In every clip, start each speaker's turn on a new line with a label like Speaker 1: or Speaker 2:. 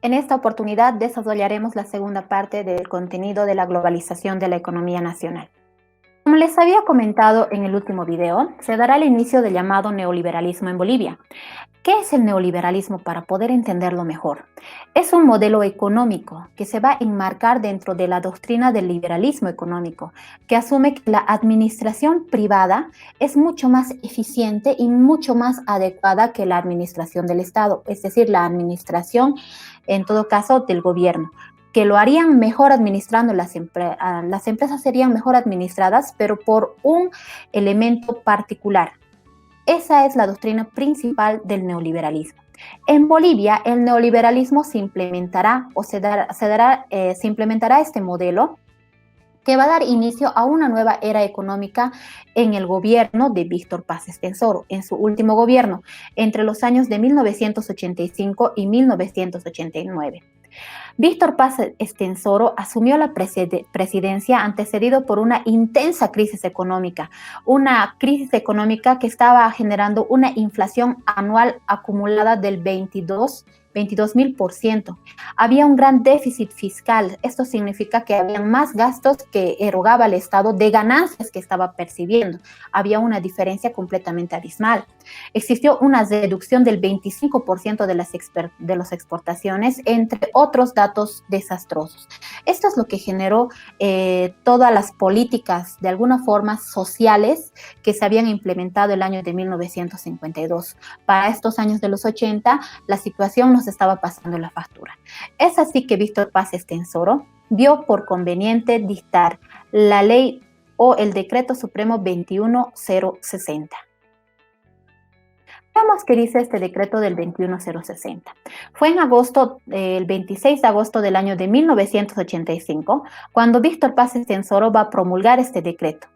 Speaker 1: En esta oportunidad desarrollaremos la segunda parte del contenido de la globalización de la economía nacional. Como les había comentado en el último video, se dará el inicio del llamado neoliberalismo en Bolivia. ¿Qué es el neoliberalismo para poder entenderlo mejor? Es un modelo económico que se va a enmarcar dentro de la doctrina del liberalismo económico, que asume que la administración privada es mucho más eficiente y mucho más adecuada que la administración del Estado, es decir, la administración, en todo caso, del gobierno, que lo harían mejor administrando las empresas serían mejor administradas, pero por un elemento particular. Esa es la doctrina principal del neoliberalismo. En Bolivia, el neoliberalismo se implementará se implementará este modelo que va a dar inicio a una nueva era económica en el gobierno de Víctor Paz Estenssoro, en su último gobierno, entre los años de 1985 y 1989. Víctor Paz Estenssoro asumió la presidencia antecedido por una intensa crisis económica que estaba generando una inflación anual acumulada del 22.000%. Había un gran déficit fiscal. Esto significa que había más gastos que erogaba el Estado de ganancias que estaba percibiendo. Había una diferencia completamente abismal. Existió una reducción del 25% de las exportaciones, entre otros datos desastrosos. Esto es lo que generó todas las políticas, de alguna forma, sociales que se habían implementado el año de 1952. Para estos años de los 80, la situación nos estaba pasando la factura. Es así que Víctor Paz Estenssoro vio por conveniente dictar la ley o el decreto supremo 21060. Veamos qué dice este decreto del 21060. Fue en agosto, el 26 de agosto del año de 1985, cuando Víctor Paz Estenssoro va a promulgar este decreto,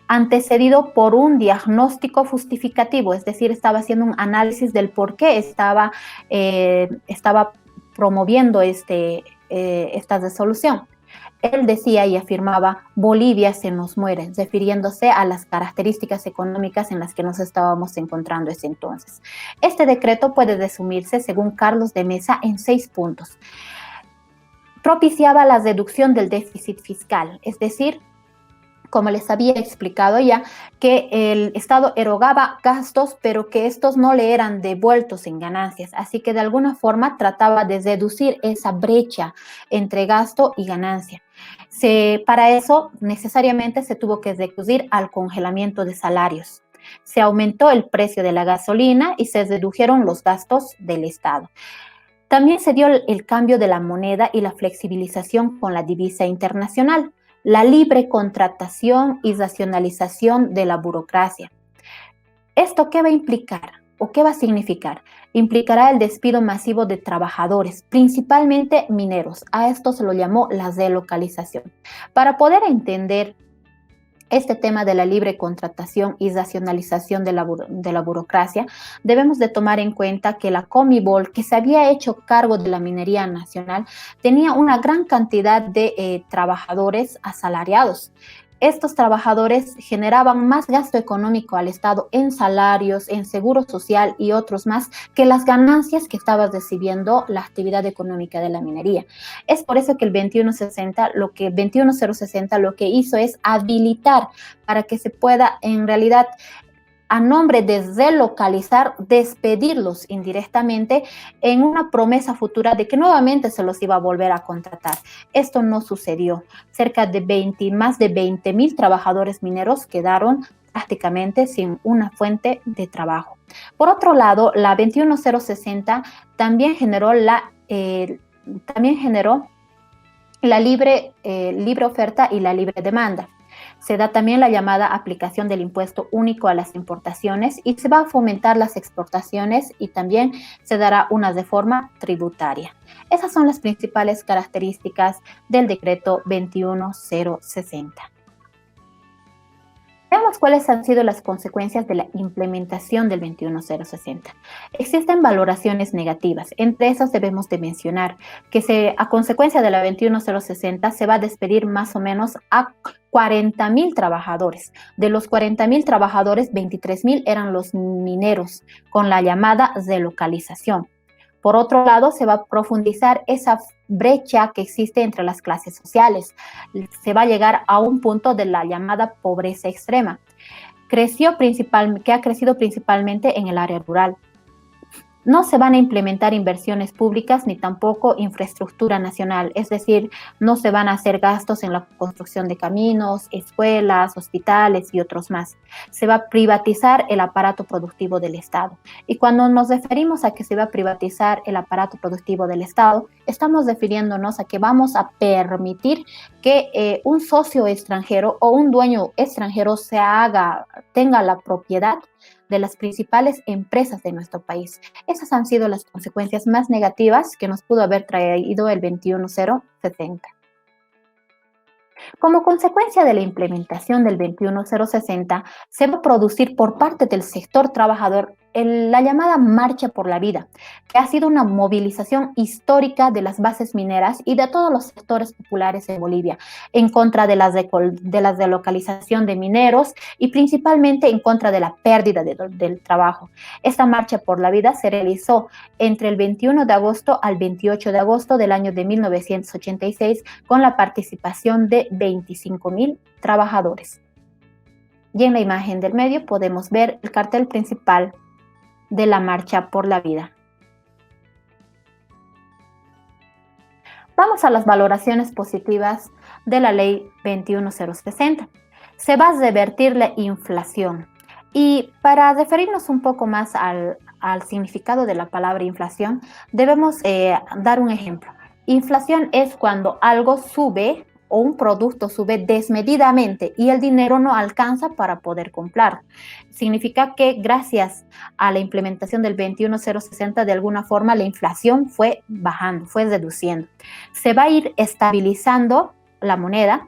Speaker 1: antecedido por un diagnóstico justificativo, es decir, estaba haciendo un análisis del por qué estaba promoviendo esta resolución. Él decía y afirmaba: Bolivia se nos muere, refiriéndose a las características económicas en las que nos estábamos encontrando ese entonces. Este decreto puede resumirse, según Carlos de Mesa, en 6 puntos. Propiciaba la reducción del déficit fiscal, es decir, como les había explicado ya, que el Estado erogaba gastos, pero que estos no le eran devueltos en ganancias. Así que de alguna forma trataba de reducir esa brecha entre gasto y ganancia. Para eso necesariamente se tuvo que recurrir al congelamiento de salarios. Se aumentó el precio de la gasolina y se redujeron los gastos del Estado. También se dio el cambio de la moneda y la flexibilización con la divisa internacional, la libre contratación y racionalización de la burocracia. ¿Esto qué va a implicar o qué va a significar? Implicará el despido masivo de trabajadores, principalmente mineros. A esto se lo llamó la relocalización. Para poder entender este tema de la libre contratación y racionalización de la burocracia, debemos de tomar en cuenta que la Comibol, que se había hecho cargo de la minería nacional, tenía una gran cantidad de trabajadores asalariados. Estos trabajadores generaban más gasto económico al Estado en salarios, en seguro social y otros más que las ganancias que estaba recibiendo la actividad económica de la minería. Es por eso que el 21060 lo que hizo es habilitar para que se pueda en realidad, a nombre de relocalizar, despedirlos indirectamente en una promesa futura de que nuevamente se los iba a volver a contratar. Esto no sucedió. Más de 20.000 trabajadores mineros quedaron prácticamente sin una fuente de trabajo. Por otro lado, la 21060 también generó la libre oferta y la libre demanda. Se da también la llamada aplicación del impuesto único a las importaciones y se va a fomentar las exportaciones y también se dará una reforma tributaria. Esas son las principales características del decreto 21060. Veamos cuáles han sido las consecuencias de la implementación del 21060. Existen valoraciones negativas. Entre esas debemos de mencionar que a consecuencia de la 21060 se va a despedir más o menos a 40.000 trabajadores. De los 40.000 trabajadores, 23.000 eran los mineros, con la llamada relocalización. Por otro lado, se va a profundizar esa brecha que existe entre las clases sociales. Se va a llegar a un punto de la llamada pobreza extrema, que ha crecido principalmente en el área rural. No se van a implementar inversiones públicas ni tampoco infraestructura nacional, es decir, no se van a hacer gastos en la construcción de caminos, escuelas, hospitales y otros más. Se va a privatizar el aparato productivo del Estado. Y cuando nos referimos a que se va a privatizar el aparato productivo del Estado, estamos refiriéndonos a que vamos a permitir que un socio extranjero o un dueño extranjero tenga la propiedad de las principales empresas de nuestro país. Esas han sido las consecuencias más negativas que nos pudo haber traído el 21060. Como consecuencia de la implementación del 21060, se va a producir por parte del sector trabajador la llamada Marcha por la Vida, que ha sido una movilización histórica de las bases mineras y de todos los sectores populares de Bolivia, en contra de la delocalización de mineros y principalmente en contra de la pérdida del trabajo. Esta Marcha por la Vida se realizó entre el 21 de agosto al 28 de agosto del año de 1986 con la participación de 25.000 trabajadores. Y en la imagen del medio podemos ver el cartel principal de la Marcha por la Vida. Vamos a las valoraciones positivas de la Ley 21060. Se va a revertir la inflación. Y para referirnos un poco más al significado de la palabra inflación, debemos dar un ejemplo. Inflación es cuando algo sube o un producto sube desmedidamente y el dinero no alcanza para poder comprar. Significa que gracias a la implementación del 21060, de alguna forma la inflación fue bajando, fue reduciendo. Se va a ir estabilizando la moneda.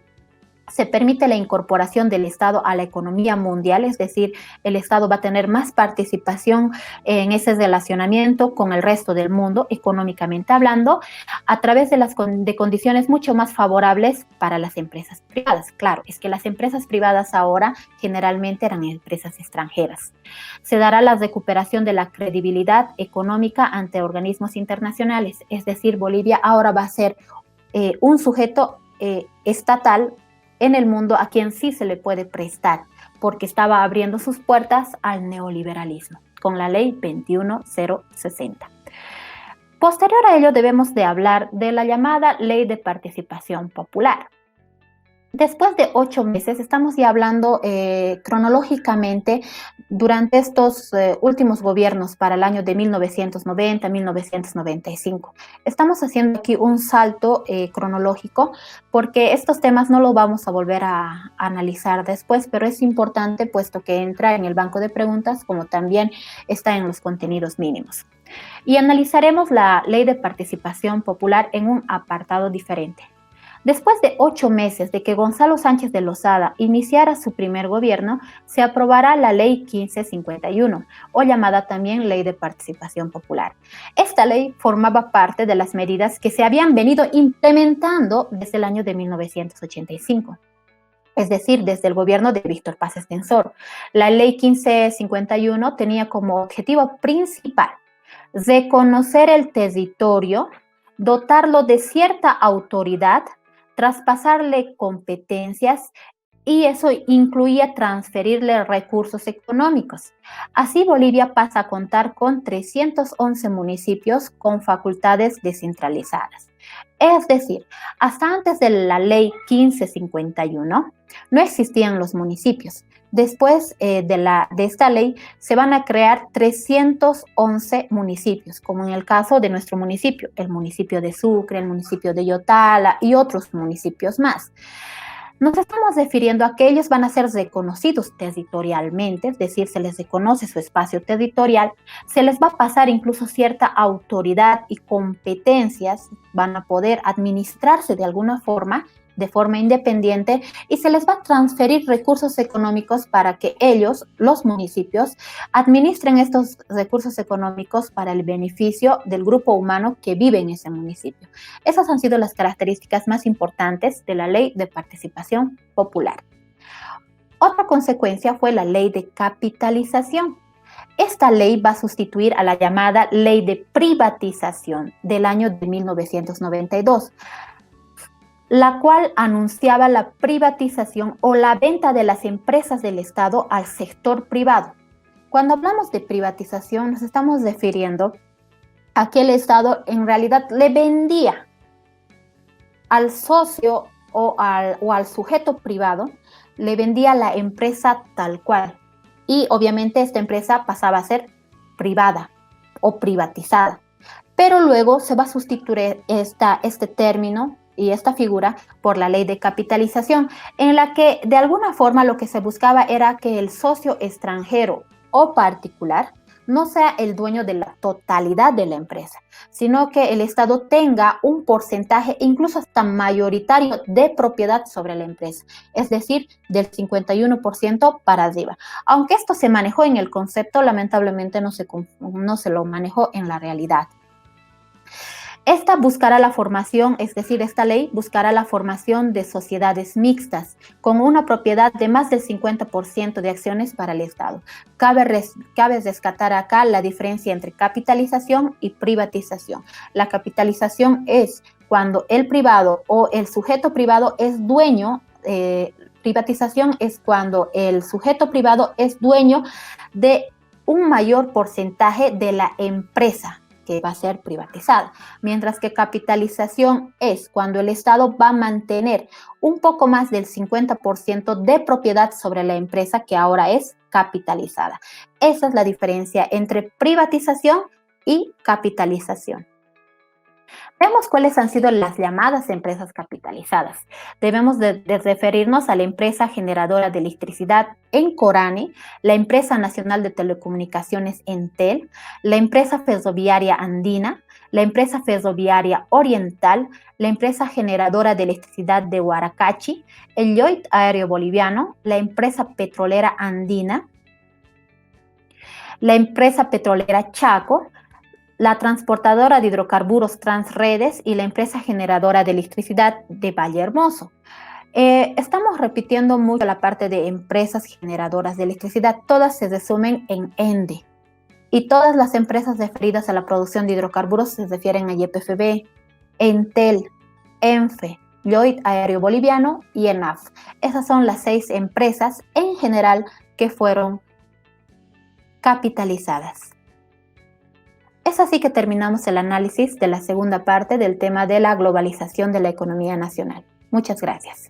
Speaker 1: Se permite la incorporación del Estado a la economía mundial, es decir, el Estado va a tener más participación en ese relacionamiento con el resto del mundo, económicamente hablando, a través de condiciones mucho más favorables para las empresas privadas. Claro, es que las empresas privadas ahora generalmente eran empresas extranjeras. Se dará la recuperación de la credibilidad económica ante organismos internacionales, es decir, Bolivia ahora va a ser un sujeto estatal en el mundo a quien sí se le puede prestar, porque estaba abriendo sus puertas al neoliberalismo, con la Ley 21060. Posterior a ello debemos de hablar de la llamada Ley de Participación Popular. Después de 8 meses, estamos ya hablando cronológicamente durante estos últimos gobiernos para el año de 1990-1995. Estamos haciendo aquí un salto cronológico porque estos temas no los vamos a volver a analizar después, pero es importante puesto que entra en el banco de preguntas como también está en los contenidos mínimos. Y analizaremos la Ley de Participación Popular en un apartado diferente. Después de 8 meses de que Gonzalo Sánchez de Lozada iniciara su primer gobierno, se aprobará la Ley 1551, o llamada también Ley de Participación Popular. Esta ley formaba parte de las medidas que se habían venido implementando desde el año de 1985. Es decir, desde el gobierno de Víctor Paz Estenssoro. La Ley 1551 tenía como objetivo principal reconocer el territorio, dotarlo de cierta autoridad, traspasarle competencias y eso incluía transferirle recursos económicos. Así Bolivia pasa a contar con 311 municipios con facultades descentralizadas. Es decir, hasta antes de la Ley 1551 no existían los municipios. Después de esta ley se van a crear 311 municipios, como en el caso de nuestro municipio, el municipio de Sucre, el municipio de Yotala y otros municipios más. Nos estamos refiriendo a que ellos van a ser reconocidos territorialmente, es decir, se les reconoce su espacio territorial, se les va a pasar incluso cierta autoridad y competencias, van a poder administrarse de alguna forma, de forma independiente, y se les va a transferir recursos económicos para que ellos, los municipios, administren estos recursos económicos para el beneficio del grupo humano que vive en ese municipio. Esas han sido las características más importantes de la Ley de Participación Popular. Otra consecuencia fue la Ley de Capitalización. Esta ley va a sustituir a la llamada Ley de Privatización del año de 1992, la cual anunciaba la privatización o la venta de las empresas del Estado al sector privado. Cuando hablamos de privatización, nos estamos refiriendo a que el Estado en realidad le vendía al socio o al sujeto privado, le vendía la empresa tal cual. Y obviamente esta empresa pasaba a ser privada o privatizada. Pero luego se va a sustituir este término y esta figura por la ley de capitalización, en la que de alguna forma lo que se buscaba era que el socio extranjero o particular no sea el dueño de la totalidad de la empresa, sino que el Estado tenga un porcentaje, incluso hasta mayoritario, de propiedad sobre la empresa, es decir, del 51% para arriba. Aunque esto se manejó en el concepto, lamentablemente no se lo manejó en la realidad. Esta buscará la formación, es decir, esta ley buscará la formación de sociedades mixtas con una propiedad de más del 50% de acciones para el Estado. Cabe rescatar acá la diferencia entre capitalización y privatización. La capitalización es cuando el privado o el sujeto privado es dueño, privatización es cuando el sujeto privado es dueño de un mayor porcentaje de la empresa que va a ser privatizada, mientras que capitalización es cuando el Estado va a mantener un poco más del 50% de propiedad sobre la empresa que ahora es capitalizada. Esa es la diferencia entre privatización y capitalización. Vemos cuáles han sido las llamadas empresas capitalizadas. Debemos de referirnos a la empresa generadora de electricidad Encorane, la empresa nacional de telecomunicaciones Entel, la empresa ferroviaria andina, la empresa ferroviaria oriental, la empresa generadora de electricidad de Huaracachi, el Lloyd Aéreo Boliviano, la empresa petrolera andina, la empresa petrolera Chaco, la transportadora de hidrocarburos Transredes y la empresa generadora de electricidad de Valle Hermoso. Estamos repitiendo mucho la parte de empresas generadoras de electricidad. Todas se resumen en ENDE. Y todas las empresas referidas a la producción de hidrocarburos se refieren a YPFB, Entel, ENFE, Lloyd Aéreo Boliviano y ENAF. Esas son las 6 empresas en general que fueron capitalizadas. Es así que terminamos el análisis de la segunda parte del tema de la globalización de la economía nacional. Muchas gracias.